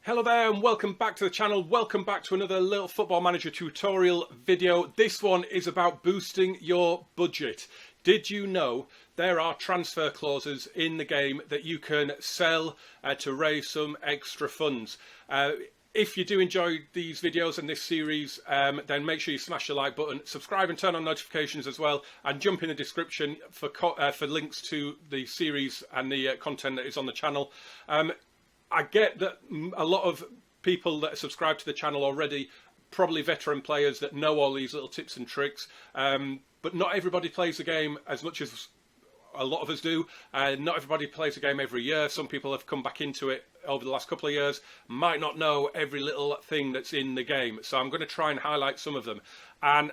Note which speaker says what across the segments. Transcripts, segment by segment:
Speaker 1: Hello there and welcome back to the channel. Welcome back to another little Football Manager tutorial video. This one is about boosting your budget. Did you know there are transfer clauses in the game that you can sell to raise some extra funds? If you do enjoy these videos and this series, then make sure you smash the like button, subscribe and turn on notifications as well, and jump in the description for links to the series and the content that is on the channel. I get that a lot of people that subscribe to the channel already, probably veteran players that know all these little tips and tricks, but not everybody plays the game as much as a lot of us do. Not everybody plays the game every year. Some people have come back into it over the last couple of years, might not know every little thing that's in the game. So I'm going to try and highlight some of them. And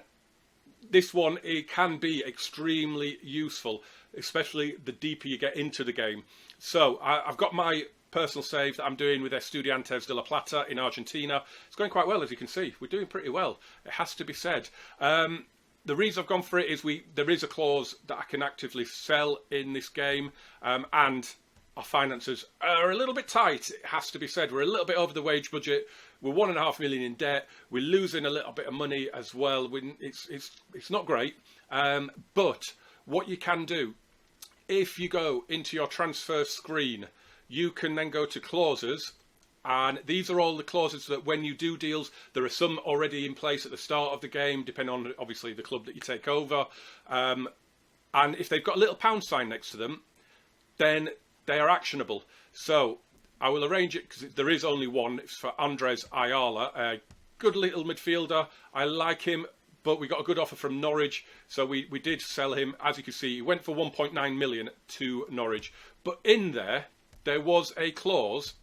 Speaker 1: this one, it can be extremely useful, especially the deeper you get into the game. So I've got my personal save that I'm doing with Estudiantes de La Plata in Argentina. It's going quite well, as you can see. We're doing pretty well, it has to be said. The reason I've gone for it is there is a clause that I can actively sell in this game, and our finances are a little bit tight, it has to be said. We're a little bit over the wage budget. We're 1.5 million in debt. We're losing a little bit of money as well. It's not great, but what you can do, if you go into your transfer screen, you can then go to clauses, and these are all the clauses that when you do deals, there are some already in place at the start of the game, depending on obviously the club that you take over. And if they've got a little pound sign next to them, then they are actionable. So I will arrange it because there is only one. It's for Andres Ayala, a good little midfielder. I like him, but we got a good offer from Norwich, so we did sell him. As you can see, he went for 1.9 million to Norwich. But in there was a clause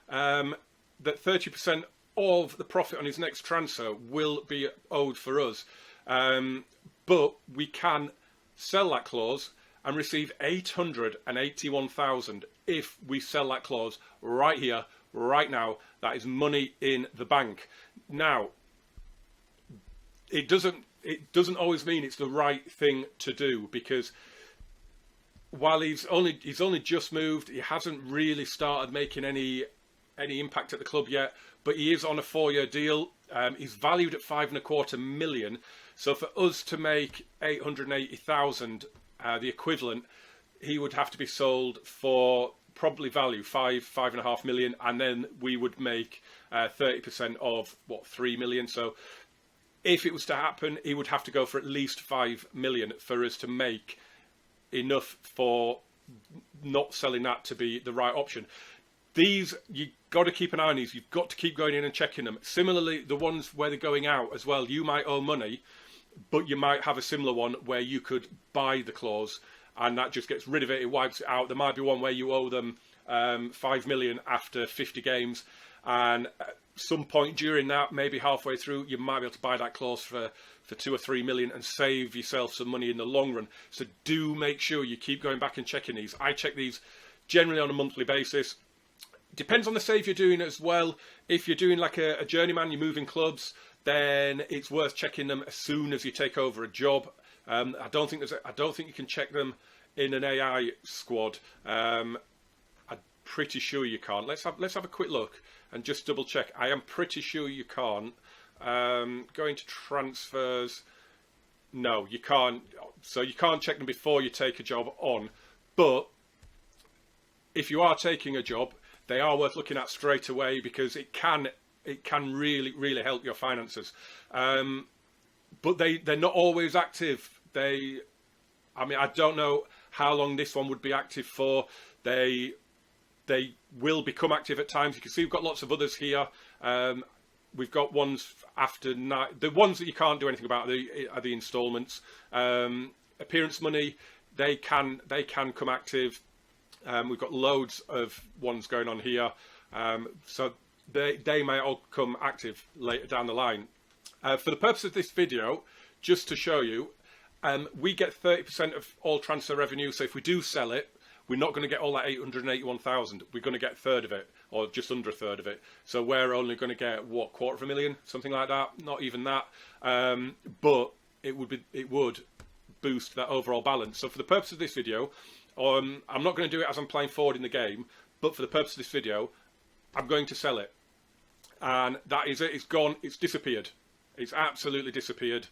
Speaker 1: that 30% of the profit on his next transfer will be owed for us. But we can sell that clause and receive 881,000 if we sell that clause right here, right now. That is money in the bank. Now, it doesn't always mean it's the right thing to do, because while he's only just moved, he hasn't really started making any impact at the club yet. But he is on a 4-year deal. He's valued at 5.25 million. So for us to make 880,000, the equivalent, he would have to be sold for probably value 5.5 million, and then we would make 30% of 3 million. So if it was to happen, he would have to go for at least 5 million for us to make enough for not selling that to be the right option. These, you got to keep an eye on these. You've got to keep going in and checking them. Similarly, the ones where they're going out as well, you might owe money, but you might have a similar one where you could buy the clause and that just gets rid of it, it wipes it out. There might be one where you owe them 5 million after 50 games, and at some point during that, maybe halfway through, you might be able to buy that clause for 2 or 3 million and save yourself some money in the long run. So do make sure you keep going back and checking these. I check these generally on a monthly basis. Depends on the save you're doing as well. If you're doing like a journeyman, you're moving clubs, then it's worth checking them as soon as you take over a job. I don't think you can check them in an AI squad. I'm pretty sure you can't. Let's have a quick look and just double check. I am pretty sure you can't. Going to transfers, no, you can't. So you can't check them before you take a job on. But if you are taking a job, they are worth looking at straight away, because it can really help your finances. But they're not always active. I don't know how long this one would be active for. They will become active at times. You can see we've got lots of others here. We've got ones after night. The ones that you can't do anything about are the instalments. Appearance money, they can come active. We've got loads of ones going on here. So they may all come active later down the line. For the purpose of this video, just to show you, we get 30% of all transfer revenue. So if we do sell it, we're not going to get all that 881,000. We're going to get a third of it, or just under a third of it. So we're only going to get, what, 250,000, something like that. Not even that. But it would boost that overall balance. So for the purpose of this video, I'm not going to do it as I'm playing forward in the game, but for the purpose of this video, I'm going to sell it. And that is it. It's gone. It's disappeared. It's absolutely disappeared.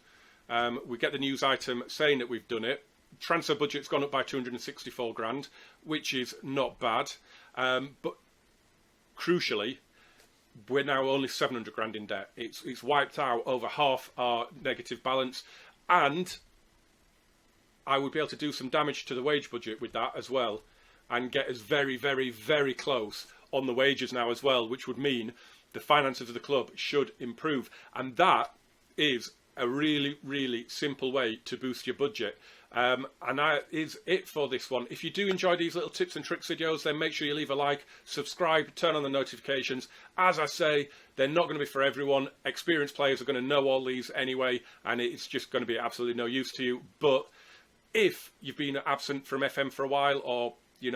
Speaker 1: We get the news item saying that we've done it. Transfer budget's gone up by 264 grand, which is not bad. But crucially, we're now only 700 grand in debt. It's wiped out over half our negative balance, and I would be able to do some damage to the wage budget with that as well, and get us very, very, very close on the wages now as well, which would mean the finances of the club should improve. And that is a really, really simple way to boost your budget. And that is it for this one. If you do enjoy these little tips and tricks videos, then make sure you leave a like, subscribe, turn on the notifications. As I say, they're not going to be for everyone. Experienced players are going to know all these anyway, and it's just going to be absolutely no use to you. But if you've been absent from FM for a while, or you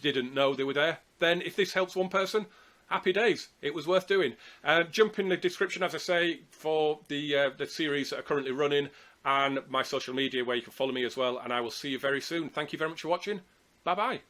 Speaker 1: didn't know they were there, then if this helps one person, happy days. It was worth doing. Jump in the description, as I say, for the series that are currently running, and my social media where you can follow me as well. And I will see you very soon. Thank you very much for watching. Bye bye.